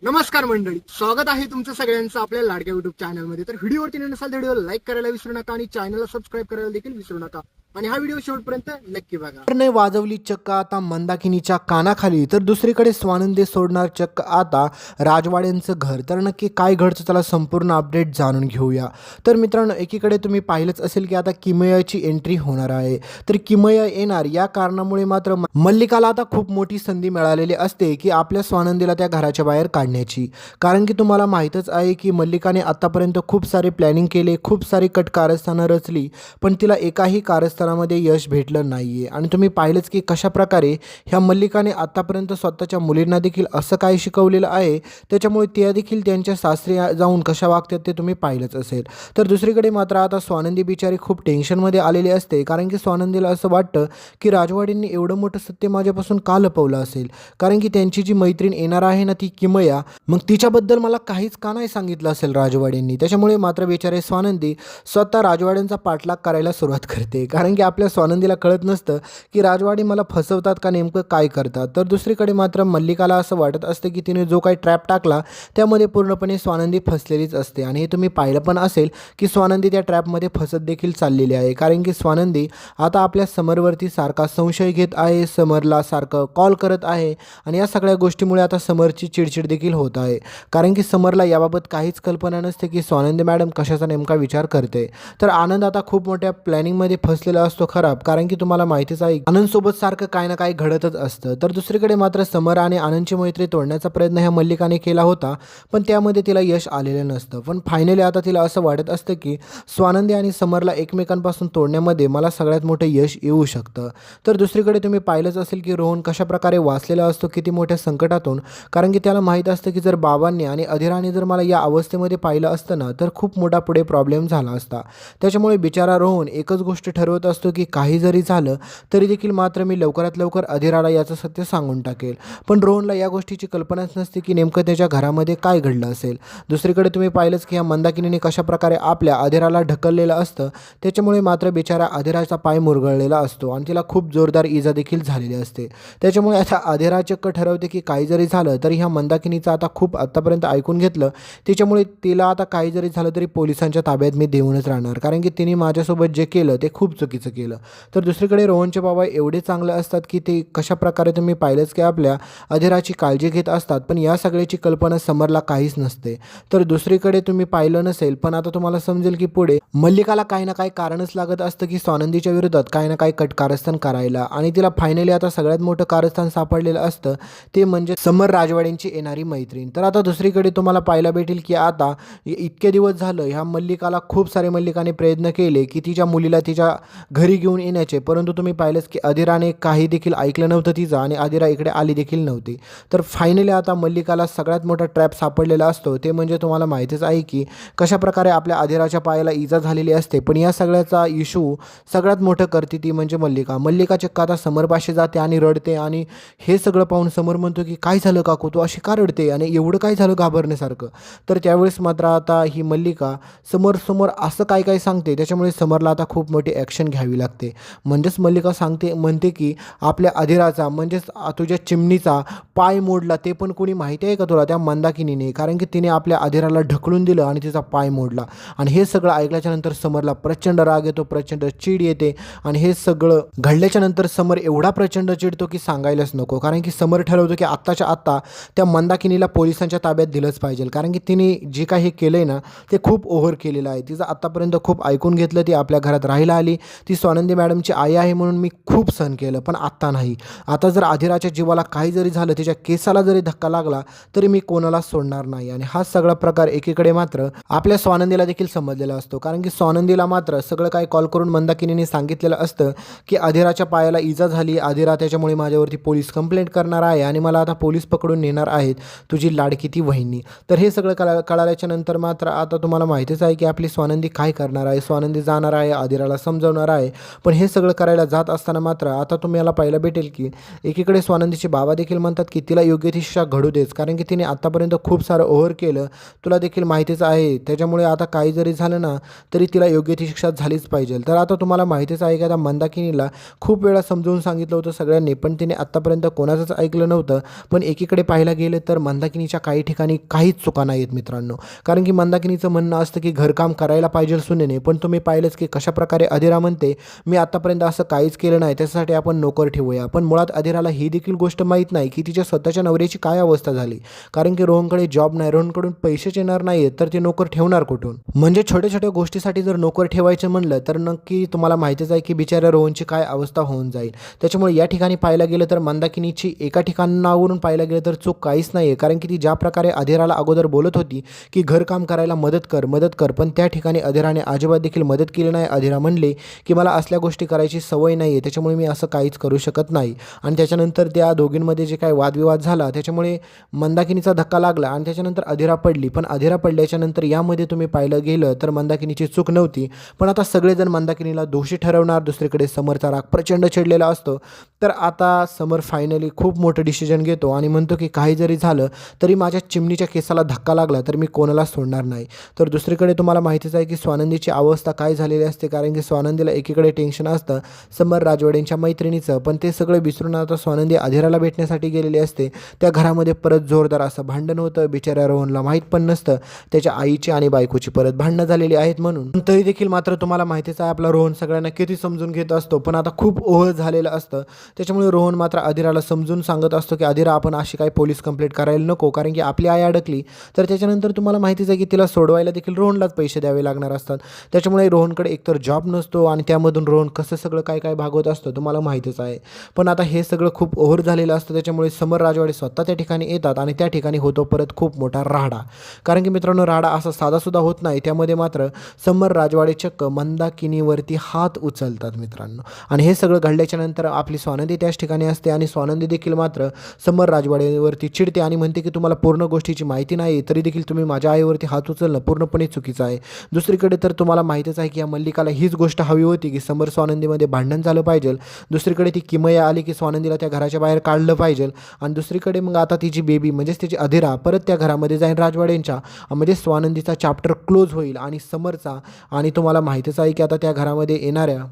नमस्कार मंडळी, स्वागत आहे तुमचं सगळ्यांचं आपल्या लाडक्या युट्यूब चॅनलमध्ये। तर व्हिडिओवरती नसाल तर व्हिडिओला लाईक करायला विसरू नका आणि चॅनलला सबस्क्राईब करायला देखील विसरू नका आणि हा व्हिडिओ शेवटपर्यंत नक्की बघा। नाही वाजवली चक्क आता मंदाकिनीच्या कानाखाली, तर दुसरीकडे स्वानंदी सोडणार चक्क आता राजवाड्यांचं घर। तर नक्की काय घडतं त्याला संपूर्ण अपडेट जाणून घेऊया। तर मित्रांनो, एकीकडे तुम्ही पाहिलंच असेल की आता किमयाची एंट्री होणार आहे। तर किमया येणार या कारणामुळे मात्र मल्लिकाला आता खूप मोठी संधी मिळालेली असते की आपल्या स्वानंदीला त्या घराच्या बाहेर काढण्याची। कारण की तुम्हाला माहीतच आहे की मल्लिकाने आतापर्यंत खूप सारे प्लॅनिंग केले, खूप सारी कट कारस्थानं रचली, पण तिला एकाही कारस्थानामध्ये यश भेटलं नाहीये। आणि तुम्ही पाहिलंच की कशा प्रकारे ह्या मल्लिकाने आतापर्यंत स्वतःच्या मुलींना देखील असं काय शिकवलेलं आहे, त्याच्यामुळे त्या देखील त्यांच्या सासरी जाऊन कशा वागतात ते तुम्ही पाहिलंच असेल। तर दुसरीकडे मात्र आता स्वानंदी बिचारी खूप टेन्शनमध्ये आलेली असते, कारण की स्वानंदीला असं वाटतं की राजवाडींनी एवढं मोठं सत्य माझ्यापासून का लपवलं असेल। कारण की त्यांची जी मैत्रीण येणार आहे ना, ती किमया, मग तिच्याबद्दल मला काहीच का नाही सांगितलं असेल राजवाडींनी। त्याच्यामुळे मात्र बिचारे स्वानंदी स्वतः राजवाड्यांचा पाठलाग करायला सुरुवात करते, कारण की आपल्या स्वानंदीला कळत नसतं की राजवाडी मला फसवतात का नेमकं काय करतात। तर दुसरीकडे मात्र मल्लिकाला असं वाटत असतं की तिने जो काही ट्रॅप टाकला त्यामध्ये पूर्णपणे स्वानंदी फसलेलीच असते। आणि हे तुम्ही पाहिलं पण असेल की स्वानंदी त्या ट्रॅपमध्ये फसत देखील चाललेली आहे, कारण की स्वानंदी आता आपल्या समरवरती सारखा संशय घेत आहे, समरला सारखं कॉल करत आहे आणि या सगळ्या गोष्टीमुळे आता समरची चिडचिड देखील होत आहे, कारण की समरला याबाबत काहीच कल्पना नसते की स्वानंदी मॅडम कशाचा नेमका विचार करते। तर आनंद आता खूप मोठ्या प्लॅनिंगमध्ये फसलेला असतो खराब, कारण की तुम्हाला माहितीच आहे आनंद सोबत सारखं काही ना काही घडतच असतं। तर दुसरीकडे मात्र समर आणि आनंदची मैत्री तोडण्याचा प्रयत्न ह्या मल्लिकाने केला होता, पण त्यामध्ये तिला यश आलेलं नसतं। पण फायनली आता तिला असं वाटत असतं की स्वानंदी आणि समरला एकमेकांपासून तोडण्यामध्ये मला सगळ्यात मोठं यश येऊ शकतं। तर दुसरीकडे तुम्ही पाहिलंच असेल की रोहन कशाप्रकारे वाचलेला असतो किती मोठ्या संकटातून, कारण की त्याला माहीत असतं की जर बाबांनी आणि अधिराने जर मला या अवस्थेमध्ये पाहिलं असतं ना, तर खूप मोठा पुढे प्रॉब्लेम झाला असता। त्याच्यामुळे बिचारा रोहन एकच गोष्ट ठरवत असतो की काही जरी झालं तरी देखील मात्र मी लवकरात लवकर अधिराला याचं सत्य सांगून टाकेल। पण रोहनला या गोष्टीची कल्पनाच नसते की नेमकं त्याच्या घरामध्ये काय घडलं असेल। दुसरीकडे तुम्ही पाहिलंच की या मंदाकिनीने कशाप्रकारे आपल्या अधिराला ढकललेलं असतं, त्याच्यामुळे मात्र बिचारा अधिराचा पाय मुरगळलेला असतो आणि तिला खूप जोरदार इजा देखील झालेली असते। त्याच्यामुळे आता अधिरा चक्क ठरवते की काही जरी झालं तरी ह्या मंदाकिनीचं आता खूप आत्तापर्यंत ऐकून घेतलं, त्याच्यामुळे तिला आता काही जरी झालं तरी पोलिसांच्या ताब्यात मी देऊनच राहणार, कारण की तिने माझ्यासोबत जे केलं ते खूप चुकीचं केलं। तर दुसरीकडे रोहनचे बाबा एवढे चांगले असतात की ते कशाप्रकारे तुम्ही पाहिलंच की आपल्या अधिराची काळजी घेत असतात, पण या सगळ्याची कल्पना समरला काहीच नसते। तर दुसरीकडे तुम्ही पाहिलं नसेल, पण आता तुम्हाला समजेल की पुढे मल्लिकाला काही ना काही कारणच लागत असतं की स्वानंदीच्या विरोधात काही ना काही कटकारस्थान करायला, आणि तिला फायनली आता सगळ्यात मोठं कारस्थान सापडलेलं असतं, ते म्हणजे समर राजवाड्यांची येणारी मैत्रीण। तर आता दुसरीकडे तुम्हाला पाहायला भेटेल की आता इतके दिवस झालं ह्या मल्लिकाला खूप सारे मल्लिकाने प्रयत्न केले की तिच्या मुलीला तिच्या घरी घेऊन येण्याचे, परंतु तुम्ही पाहिलंच की अधिराने काही देखील ऐकलं नव्हतं तिचं आणि अधिरा इकडे आली देखील नव्हती। तर फायनली आता मल्लिकाला सगळ्यात मोठा ट्रॅप सापडलेला असतो, ते म्हणजे तुम्हाला माहितीच आहे की कशाप्रकारे आपल्या अधिराच्या पायाला इजा झालेली असते। पण या सगळ्याचा इशू सगळ्यात मोठं करते ती म्हणजे मल्लिका चक्क आता समरपाशी जाते आणि रडते, आणि हे सगळं पाहून समर म्हणतो की काय झालं काकू, तू अशी का रडते आणि एवढं काय झालं घाबरण्यासारखं। तर त्यावेळेस मात्र आता ही मल्लिका समोर असं काय काय सांगते, त्याच्यामुळे समरला आता खूप मोठी ॲक्शन घ्यावी लागते। म्हणजेच मल्लिका म्हणते की आपल्या अधिराचा म्हणजेच तुझ्या चिमणीचा पाय मोडला, ते पण कोणी माहिती आहे का तुला, त्या मंदाकिनीने, कारण की तिने आपल्या अधिराला ढकलून दिलं आणि तिचा पाय मोडला। आणि हे सगळं ऐकल्याच्या नंतर समरला प्रचंड राग येतो, प्रचंड चीड येते, आणि हे सगळं घडल्याच्या नंतर समर एवढा प्रचंड चिडतो की सांगायलाच नको, कारण की समर ठरवतो की आत्ताच्या आत्ता त्या मंदाकिनीला पोलिसांच्या ताब्यात दिलंच पाहिजे, कारण की तिने जे काही केलंय ना ते खूप ओव्हर केलेलं आहे। तिचं आत्तापर्यंत खूप ऐकून घेतलं, ती आपल्या घरात राहायला आली, ती स्वानंदी मॅडमची आई आहे म्हणून मी खूप सहन केलं, पण आत्ता नाही। आता जर अधिराच्या जीवाला काही जरी झालं, तिच्या केसाला जरी धक्का लागला तरी मी कोणाला सोडणार नाही। आणि हा सगळा प्रकार एकीकडे मात्र आपल्या स्वानंदीला देखील समजलेला असतो, कारण की स्वानंदीला मात्र सगळं काही कॉल करून मंदाकिनीने सांगितलेलं असतं की अधिराच्या पायाला इजा झाली, अधिरा त्याच्यामुळे माझ्यावरती पोलीस कंप्लेंट करणार आहे आणि मला आता पोलीस पकडून नेणार आहेत, तुझी लाडकी ती वहिनी। तर हे सगळं कळाल्याच्या नंतर मात्र आता तुम्हाला माहितीच आहे की आपली स्वानंदी काय करणार आहे। स्वानंदी जाणार आहे, अधिराला समजावणार आहे. पण हे सगळं करायला जात असताना मात्र आता तुम्हाला पाहायला भेटेल की एकीकडे स्वानंदीचे बाबा देखील म्हणतात की तिला योग्य ती शिक्षा घडू देच, कारण की तिने आतापर्यंत खूप सारं ओव्हर केलं, तुला देखील माहितीच आहे. त्याच्यामुळे आता काही जरी झालं ना तरी तिला योग्य ती शिक्षा झालीच पाहिजे. तर आता तुम्हाला माहितीच आहे की आता मंदाकिनीला खूप वेळा समजावून सांगितलं होतं सगळ्यांनी, पण तिने आत्तापर्यंत कोणाचंच ऐकलं नव्हतं. पण एकीकडे पाहायला गेलं तर मंदाकिनीच्या काही ठिकाणी काहीच चुका नाही आहेत मित्रांनो. कारण की मंदाकिनीचं म्हणणं असतं की घरकाम करायला पाहिजे सुनेने, पण तुम्ही पाहिलंच की कशाप्रकारे अधिरा म्हणते मी आतापर्यंत असं काहीच केलं नाही, त्याच्यासाठी आपण नोकर ठेवूया. पण मुळात अधिराला ही देखील गोष्ट माहीत नाही की तिच्या स्वतःच्या नवऱ्याची काय अवस्था झाली, कारण की रोहनकडे जॉब नाही, रोहनकडून पैसेच येणार नाहीत, तर ते नोकर ठेवणार कुठून. म्हणजे छोट्या छोट्या गोष्टीसाठी जर नोकर ठेवायचं म्हणलं तर नक्की तुम्हाला माहितीच आहे की बिचाऱ्या रोहनची काय अवस्था होऊन जाईल. त्याच्यामुळे या ठिकाणी पाहायला गेलं तर मंदाकिनीची एका ठिकाणावरून पाहायला गेलं तर चूक काहीच नाही आहे. कारण की ती ज्या प्रकारे अधिराला अगोदर बोलत होती की घरकाम करायला मदत कर, पण त्या ठिकाणी अधिराने अजिबात देखील मदत केली नाही. अधिरा म्हणले की मला असल्या गोष्टी करायची सवय नाही आहे, त्याच्यामुळे मी असं काहीच करू शकत नाही. आणि त्याच्यानंतर त्या दोघींमध्ये जे काही वादविवाद झाला त्याच्यामुळे मंदाकिनीचा धक्का लागला आणि त्याच्यानंतर अधिरा पडली. पण अधिरा पडल्याच्यानंतर यामध्ये तुम्ही पाहिलं गेलं तर मंदाकिनीची चूक नव्हती, पण आता सगळेजण मंदाकिनीला दोषी ठरवणार. दुसरीकडे समरचा राग प्रचंड चिडलेला असतो. तर आता समर फायनली खूप मोठं डिसिजन घेतो आणि म्हणतो की काही जरी झालं तरी माझ्या चिमणीच्या केसाला धक्का लागला तर मी कोणाला सोडणार नाही. तर दुसरीकडे तुम्हाला माहितीच आहे की स्वानंदीची अवस्था काय झालेली असते, कारण की स्वानंदीला एकीकडे टेन्शन असतं समर राजवाड्यांच्या मैत्रिणीचं, पण ते सगळं विसरून आता स्वानंदी अधिराला भेटण्यासाठी गेलेली असते. त्या घरामध्ये परत जोरदार असं भांडण होतं. बिचाऱ्या रोहनला माहीत पण नसतं त्याच्या आईची आणि बायकोची परत भांडणं झालेली आहेत म्हणून. तरी देखील मात्र तुम्हाला माहितीच आहे आपला रोहन सगळ्यांना किती समजून घेत असतो, पण आता खूप ओव्हर झालेलं असतं. त्याच्यामुळे रोहन मात्र अधिराला समजून सांगत असतो की अधिरा आपण अशी काही पोलीस कंप्लेंट करायला नको, कारण की आपली आई अडकली तर त्याच्यानंतर तुम्हाला माहितीच आहे की तिला सोडवायला देखील रोहनलाच पैसे द्यावे लागणार असतात. त्याच्यामुळे रोहनकडे एकतर जॉब नसतो आणि त्यामधून रोहन कसं सगळं काय काय भागवत असतं तुम्हाला माहितीच आहे. पण आता हे सगळं खूप ओव्हर झालेलं असतं. त्याच्यामुळे समर राजवाडे स्वतः त्या ठिकाणी येतात आणि त्या ठिकाणी होतो परत खूप मोठा राडा. कारण की मित्रांनो राडा असा साधासुद्धा होत नाही, त्यामध्ये मात्र समर राजवाडे चक्क मंदाकिनीवरती हात उचलतात मित्रांनो. आणि हे सगळं घडल्याच्या नंतर आपली स्वानंदी त्याच ठिकाणी असते आणि स्वानंदी देखील मात्र समर राजवाडेवरती चिडते आणि म्हणते की तुम्हाला पूर्ण गोष्टीची माहिती नाही तरी देखील तुम्ही माझ्या आईवरती हात उचलणं पूर्णपणे चुकीचं आहे. दुसरीकडे तर तुम्हाला माहितीच आहे की या मल्लिकाला हीच गोष्ट हवी होती की समर स्वानंदीमध्ये भांडण झालं पाहिजे. दुसरीकडे ती किमया आली की स्वानंदीला त्या घराच्या बाहेर काढलं पाहिजे आणि दुसरीकडे मग आता तिची बेबी म्हणजेच तिची अधिरा परत त्या घरामध्ये जाईल राजवाड्यांच्या, म्हणजे स्वानंदीचा चॅप्टर क्लोज होईल आणि समरचा आणि तुम्हाला माहितीच आहे की आता त्या घरामध्ये येणाऱ्या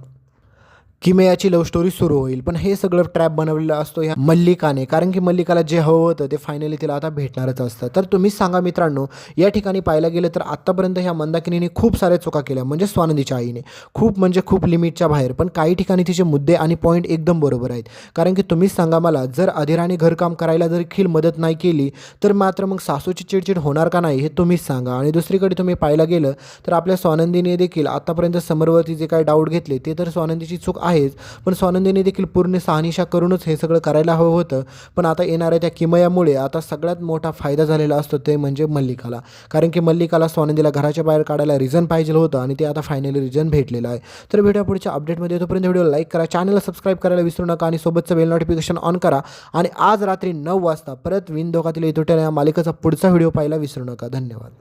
किमयाची लव्ह स्टोरी सुरू होईल. पण हे सगळं ट्रॅप बनवलेलं असतो ह्या मल्लिकाने, कारण की मल्लिकाला जे हवं होतं ते फायनली तिला आता भेटणारच असतं. तर तुम्हीच सांगा मित्रांनो, या ठिकाणी पाहायला गेलं तर आत्तापर्यंत ह्या मंदाकिनीने खूप साऱ्या चुका केल्या, म्हणजे स्वानंदीच्या आईने खूप म्हणजे खूप लिमिटच्या बाहेर. पण काही ठिकाणी तिचे मुद्दे आणि पॉईंट एकदम बरोबर आहेत. कारण की तुम्हीच सांगा मला, जर अधिराने घरकाम करायला जर देखील मदत नाही केली तर मात्र मग सासूची चिडचिड होणार का नाही हे तुम्हीच सांगा. आणि दुसरीकडे तुम्ही पाहायला गेलं तर आपल्या स्वानंदीने देखील आत्तापर्यंत समरवरती जे काही डाऊट घेतले ते तर स्वानंदीची चूक आहेच, पण स्वानंदीने देखील पूर्ण शहानिशा करूनच हे सगळं करायला हवं होतं. पण आता येणाऱ्या त्या किमयामुळे आता सगळ्यात मोठा फायदा झालेला असतो ते म्हणजे मल्लिकाला, कारण की मल्लिकाला स्वानंदीला घराच्या बाहेर काढायला रिझन पाहिजे होतं आणि ते आता फायनली रिझन भेटलेलं आहे. तर भेटूया पुढच्या अपडेटमध्ये. तोपर्यंत व्हिडिओ लाईक करा, चॅनलला सबस्क्राईब करायला विसरू नका आणि सोबतचं बेल नोटिफिकेशन ऑन करा. आणि आज रात्री 9 वाजता परत विंदोकातील इतुट्या या मालिकेचा पुढचा व्हिडिओ पाहायला विसरू नका. धन्यवाद.